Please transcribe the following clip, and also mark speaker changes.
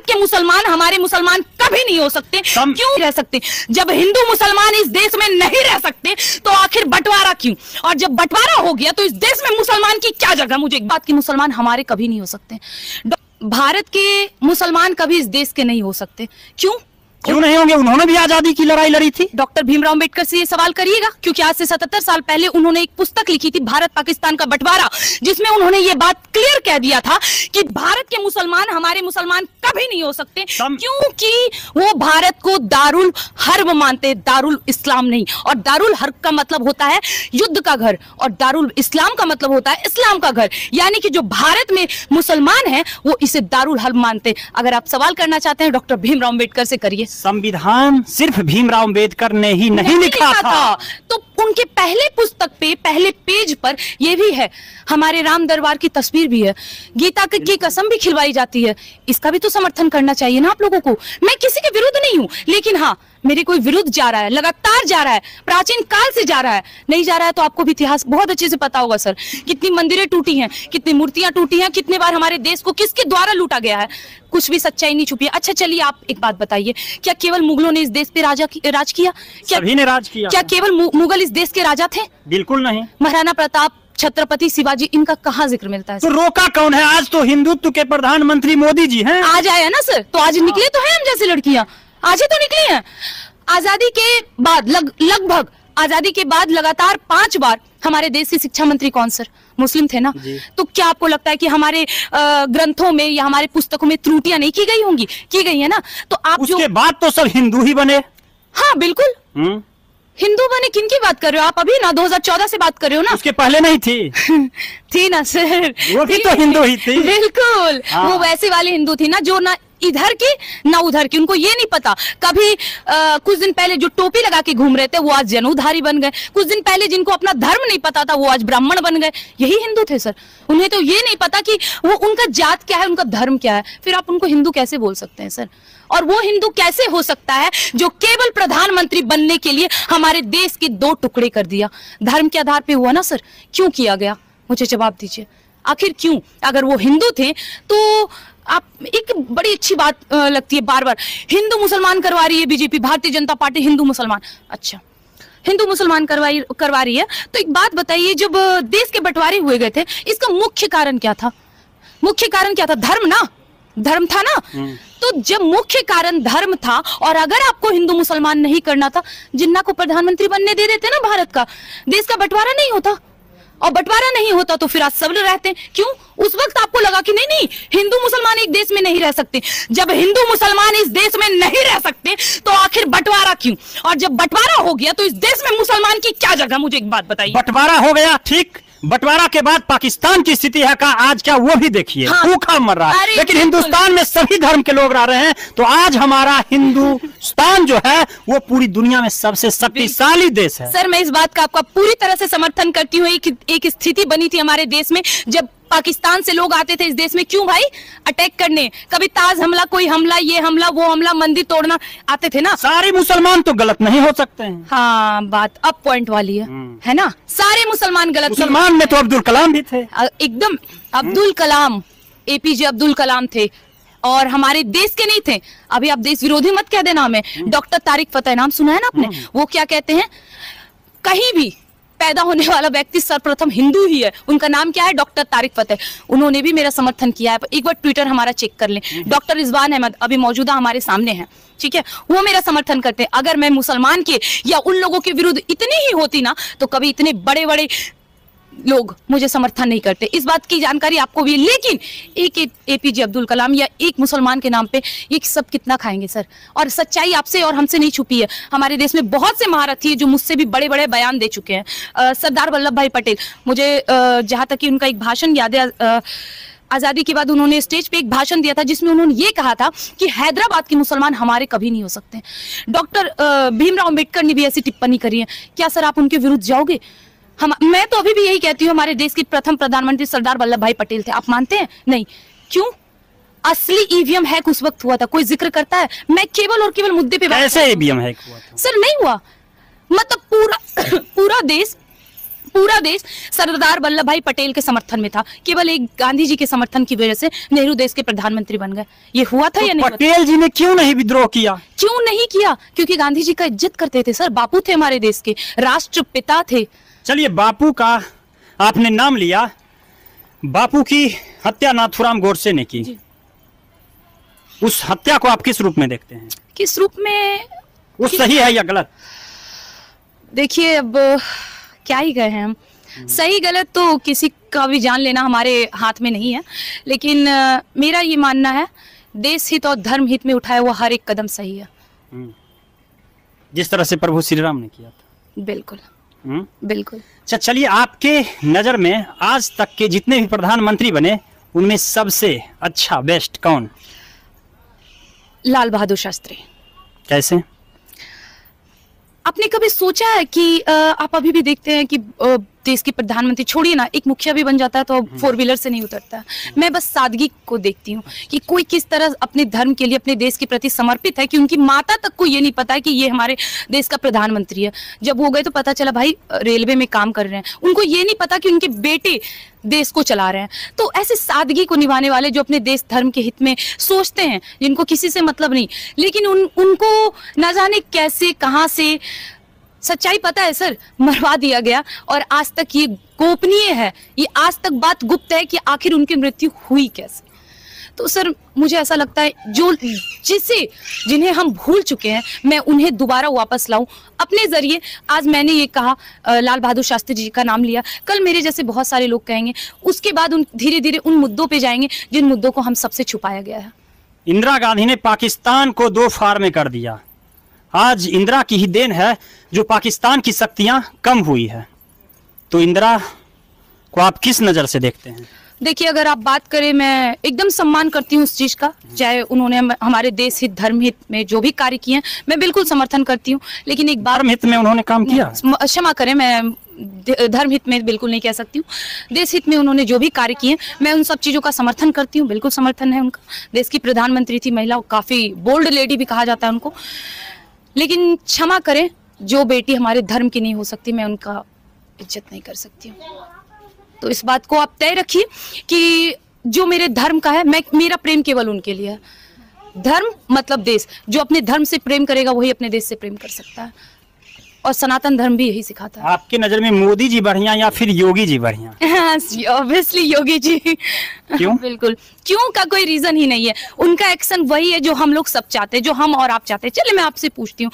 Speaker 1: के मुसलमान हमारे मुसलमान कभी नहीं हो सकते। क्यों रह सकते? जब हिंदू मुसलमान इस देश में नहीं रह सकते तो आखिर बंटवारा क्यों? और जब बंटवारा हो गया तो इस देश में मुसलमान की क्या जगह? मुझे एक बात की, मुसलमान हमारे कभी नहीं हो सकते। भारत के मुसलमान कभी इस देश के नहीं हो सकते। क्यों
Speaker 2: नहीं होंगे? उन्होंने भी आजादी की लड़ाई लड़ी थी।
Speaker 1: डॉक्टर भीमराव अंबेडकर से ये सवाल करिएगा, क्योंकि आज से 77 साल पहले उन्होंने एक पुस्तक लिखी थी, भारत पाकिस्तान का बंटवारा, जिसमें उन्होंने ये बात क्लियर कह दिया था कि भारत के मुसलमान हमारे मुसलमान कभी नहीं हो सकते, क्योंकि वो भारत को दारुल हर्ब मानते, दारुल इस्लाम नहीं। और दारुल हर्ब का मतलब होता है युद्ध का घर, और दारुल इस्लाम का मतलब होता है इस्लाम का घर। यानी कि जो भारत में मुसलमान है वो इसे दारुल हर्ब मानते। अगर आप सवाल करना चाहते हैं डॉक्टर भीमराव अंबेडकर से करिए।
Speaker 2: संविधान सिर्फ भीमराव अंबेडकर ने ही नहीं लिखा था।
Speaker 1: तो उनके पहले पुस्तक पे पहले पेज पर ये भी है, हमारे राम दरबार की तस्वीर भी है, गीता की कसम भी खिलवाई जाती है। इसका भी तो समर्थन करना चाहिए ना आप लोगों को। मैं किसी के विरुद्ध नहीं हूँ, लेकिन हाँ, मेरे कोई विरुद्ध जा रहा है, लगातार जा रहा है, प्राचीन काल से जा रहा है। नहीं जा रहा है तो आपको भी इतिहास बहुत अच्छे से पता होगा सर, कितनी मंदिरें टूटी हैं, कितनी मूर्तियां टूटी हैं, कितने बार हमारे देश को किसके द्वारा लूटा गया है, कुछ भी सच्चाई नहीं छुपी है। अच्छा चलिए, आप एक बात बताइए, क्या केवल मुगलों ने इस देश पे राज किया?
Speaker 2: सभी ने राज किया।
Speaker 1: क्या केवल मुगल इस देश के राजा थे?
Speaker 2: बिल्कुल नहीं।
Speaker 1: महाराणा प्रताप, छत्रपति शिवाजी, इनका कहाँ जिक्र मिलता है?
Speaker 2: तो रोका कौन है? आज तो हिंदुत्व के प्रधानमंत्री मोदी जी हैं।
Speaker 1: आज आए ना सर, तो आज निकले तो है हम जैसी लड़कियां, आज ही तो निकली हैं। आजादी के बाद लगभग आजादी के बाद लगातार 5 बार हमारे देश के शिक्षा मंत्री कौन सर? मुस्लिम थे ना। तो क्या आपको लगता है कि हमारे ग्रंथों में या हमारे पुस्तकों में त्रुटियां नहीं की गई होंगी? की गई है ना। तो आप
Speaker 2: उसके बाद तो सब हिंदू ही बने।
Speaker 1: हाँ बिल्कुल, हिंदू बने। किन की बात कर रहे हो आप? अभी ना 2014 से बात कर रहे हो ना?
Speaker 2: उसके पहले नहीं थी?
Speaker 1: थी ना सर,
Speaker 2: वो भी तो हिंदू ही थी।
Speaker 1: बिल्कुल। वो वैसे वाली हिंदू थी ना, जो ना इधर की ना उधर की। उनको ये नहीं पता कभी कुछ दिन पहले जो टोपी लगा के घूम रहे थे वो आज जनेऊधारी बन गए। कुछ दिन पहले जिनको अपना धर्म नहीं पता था वो आज ब्राह्मण बन गए। यही हिंदू थे सर। उन्हें तो ये नहीं पता कि वो उनका जात क्या है, उनका धर्म क्या है। फिर आप उनको हिंदू कैसे बोल सकते हैं सर? और वो हिंदू कैसे हो सकता है जो केवल प्रधानमंत्री बनने के लिए हमारे देश के 2 टुकड़े कर दिया? धर्म के आधार पे हुआ ना सर। क्यों किया गया? मुझे जवाब दीजिए, आखिर क्यों? अगर वो हिंदू थे तो आप, एक बड़ी अच्छी बात लगती है बार बार, हिंदू मुसलमान करवा रही है बीजेपी, भारतीय जनता पार्टी हिंदू मुसलमान। अच्छा, हिंदू मुसलमान करवा रही है, तो एक बात बताइए, जब देश के बंटवारे हुए गए थे, इसका मुख्य कारण क्या था? मुख्य कारण क्या था? धर्म ना, धर्म था ना। तो जब मुख्य कारण धर्म था, और अगर आपको हिंदू मुसलमान नहीं करना था, जिन्ना को प्रधानमंत्री बनने दे देते ना भारत का, देश का बंटवारा नहीं होता। और बंटवारा नहीं होता तो फिर आज सब रहते हैं। क्यों? उस वक्त आपको लगा कि नहीं नहीं, हिंदू मुसलमान एक देश में नहीं रह सकते। जब हिंदू मुसलमान इस देश में नहीं रह सकते तो आखिर बंटवारा क्यों? और जब बंटवारा हो गया तो इस देश में मुसलमान की क्या जगह? मुझे एक बात बताइए।
Speaker 2: बंटवारा हो गया, ठीक। बंटवारा के बाद पाकिस्तान की स्थिति है का आज क्या, वो भी देखिए। हाँ, भूखा मर रहा है। लेकिन हिंदुस्तान में सभी धर्म के लोग रह रहे हैं। तो आज हमारा हिंदुस्तान जो है वो पूरी दुनिया में सबसे शक्तिशाली देश है।
Speaker 1: सर मैं इस बात का आपका पूरी तरह से समर्थन करती हूँ। एक स्थिति बनी थी हमारे देश में, जब पाकिस्तान से लोग आते थे इस देश में, क्यों भाई? अटैक करने। कभी ताज हमला, कोई हमला, ये हमला, वो हमला, मंदिर तोड़ना, आते थे ना।
Speaker 2: सारे मुसलमान तो गलत नहीं हो सकते हैं।
Speaker 1: हाँ, बात अब पॉइंट वाली है ना। सारे मुसलमान गलत।
Speaker 2: मुसलमान में तो अब्दुल कलाम भी थे।
Speaker 1: एकदम, अब्दुल कलाम, APJ अब्दुल कलाम थे, और हमारे देश के नहीं थे। अभी आप देश विरोधी मत कह देना हमें। डॉक्टर तारिक फतेह, नाम सुना है ना आपने? वो क्या कहते हैं, कहीं भी पैदा होने वाला व्यक्ति सर्वप्रथम हिंदू ही है। उनका नाम क्या है? डॉक्टर तारिक फतेह। उन्होंने भी मेरा समर्थन किया है। एक बार ट्विटर हमारा चेक कर लें। डॉक्टर रिजवान अहमद अभी मौजूदा हमारे सामने हैं, ठीक है, वो मेरा समर्थन करते हैं। अगर मैं मुसलमान के या उन लोगों के विरुद्ध इतनी ही होती ना, तो कभी इतने बड़े बड़े लोग मुझे समर्थन नहीं करते। इस बात की जानकारी आपको भी है। लेकिन एक APJ अब्दुल कलाम या एक मुसलमान के नाम पे ये सब कितना खाएंगे सर? और सच्चाई आपसे और हमसे नहीं छुपी है। हमारे देश में बहुत से महारथी है जो मुझसे भी बड़े बड़े बयान दे चुके हैं। सरदार वल्लभ भाई पटेल, मुझे जहां तक कि उनका एक भाषण याद है, आजादी के बाद उन्होंने स्टेज पे एक भाषण दिया था जिसमें उन्होंने ये कहा था कि हैदराबाद के मुसलमान हमारे कभी नहीं हो सकते। डॉक्टर भीमराव अंबेडकर ने भी ऐसी टिप्पणी करी है। क्या सर आप उनके विरुद्ध जाओगे? मैं तो अभी भी यही कहती हूँ, हमारे देश के प्रथम प्रधानमंत्री सरदार वल्लभ भाई पटेल थे। आप मानते हैं? नहीं। क्यों? असली EVM हैक उस वक्त हुआ था। कोई जिक्र करता है? मैं केवल और केवल मुद्दे पे
Speaker 2: कैसे EVM हैक हुआ था?
Speaker 1: सर नहीं हुआ, मतलब पूरा पूरा देश सरदार वल्लभ भाई पटेल के समर्थन में था, केवल एक गांधी जी के समर्थन की वजह से नेहरू देश के प्रधानमंत्री बन गए। ये हुआ था या नहीं?
Speaker 2: पटेल जी ने क्यों नहीं विद्रोह किया?
Speaker 1: क्यों नहीं किया? क्योंकि गांधी जी का इज्जत करते थे सर, बापू थे हमारे देश के, राष्ट्रपिता थे।
Speaker 2: चलिए, बापू का आपने नाम लिया, बापू की हत्या नाथूराम गोडसे ने की, उस हत्या को आप किस रूप में देखते हैं?
Speaker 1: किस रूप में?
Speaker 2: वो सही है या गलत?
Speaker 1: देखिए, अब क्या ही गए हैं हम, सही गलत तो किसी का भी जान लेना हमारे हाथ में नहीं है, लेकिन मेरा ये मानना है देश हित और धर्म हित में उठाया हुआ हर एक कदम सही है,
Speaker 2: जिस तरह से प्रभु श्री राम ने किया था।
Speaker 1: बिल्कुल बिल्कुल।
Speaker 2: अच्छा, चलिए, आपके नजर में आज तक के जितने भी प्रधानमंत्री बने उनमें सबसे अच्छा बेस्ट कौन?
Speaker 1: लाल बहादुर शास्त्री।
Speaker 2: कैसे?
Speaker 1: आपने कभी सोचा है कि आप अभी भी देखते हैं कि देश की प्रधानमंत्री छोड़िए ना, एक मुखिया भी बन जाता है तो 4 व्हीलर से नहीं उतरता। मैं बस सादगी को देखती हूँ कि कोई किस तरह अपने धर्म के लिए, अपने देश के प्रति समर्पित है कि उनकी माता तक को ये नहीं पता है कि ये हमारे देश का प्रधानमंत्री है। जब हो गए तो पता चला भाई रेलवे में काम कर रहे हैं, उनको ये नहीं पता कि उनके बेटे देश को चला रहे हैं। तो ऐसे सादगी को निभाने वाले जो अपने देश धर्म के हित में सोचते हैं, जिनको किसी से मतलब नहीं, लेकिन उनको न जाने कैसे कहां से सच्चाई पता है सर, मरवा दिया गया। और आज तक ये गोपनीय है, ये आज तक बात गुप्त है कि आखिर उनकी मृत्यु हुई कैसे। तो सर मुझे ऐसा लगता है जिन्हें हम भूल चुके हैं, मैं उन्हें दोबारा वापस लाऊं अपने जरिए। आज मैंने ये कहा, लाल बहादुर शास्त्री जी का नाम लिया, कल मेरे जैसे बहुत सारे लोग कहेंगे, उसके बाद धीरे धीरे उन मुद्दों पे जाएंगे जिन मुद्दों को हम सबसे छुपाया गया है।
Speaker 2: इंदिरा गांधी ने पाकिस्तान को 2 फाड़ में कर दिया। आज इंदिरा की ही देन है जो पाकिस्तान की शक्तियां कम हुई है। तो इंदिरा को आप किस नजर से देखते हैं?
Speaker 1: देखिए, अगर आप बात करें, मैं एकदम सम्मान करती हूँ उस चीज का, चाहे उन्होंने हमारे देश हित धर्म हित में जो भी कार्य किए हैं, मैं बिल्कुल समर्थन करती हूँ। लेकिन एक बार
Speaker 2: धर्म हित में उन्होंने काम किया,
Speaker 1: क्षमा करें, मैं धर्म हित में बिल्कुल नहीं कह सकती हूँ, देश हित में उन्होंने जो भी कार्य किए, मैं उन सब चीजों का समर्थन करती हूँ, बिल्कुल समर्थन है उनका। देश की प्रधानमंत्री थी महिला, काफी बोल्ड लेडी भी कहा जाता है उनको। लेकिन क्षमा करें, जो बेटी हमारे धर्म की नहीं हो सकती, मैं उनका इज्जत नहीं कर सकती हूँ। तो इस बात को आप तय रखिए कि जो मेरे धर्म का है, मेरा प्रेम केवल उनके लिए है। धर्म मतलब देश, जो अपने धर्म से प्रेम करेगा वही अपने देश से प्रेम कर सकता है, और सनातन धर्म भी यही सिखाता है।
Speaker 2: आपकी नजर में मोदी जी बढ़िया या फिर योगी जी बढ़िया?
Speaker 1: ऑब्वियसली योगी जी।
Speaker 2: क्यों?
Speaker 1: बिल्कुल, क्यों का कोई रीजन ही नहीं है, उनका एक्शन वही है जो हम लोग सब चाहते हैं, जो हम और आप चाहते हैं। चलिए मैं आपसे पूछती हूँ,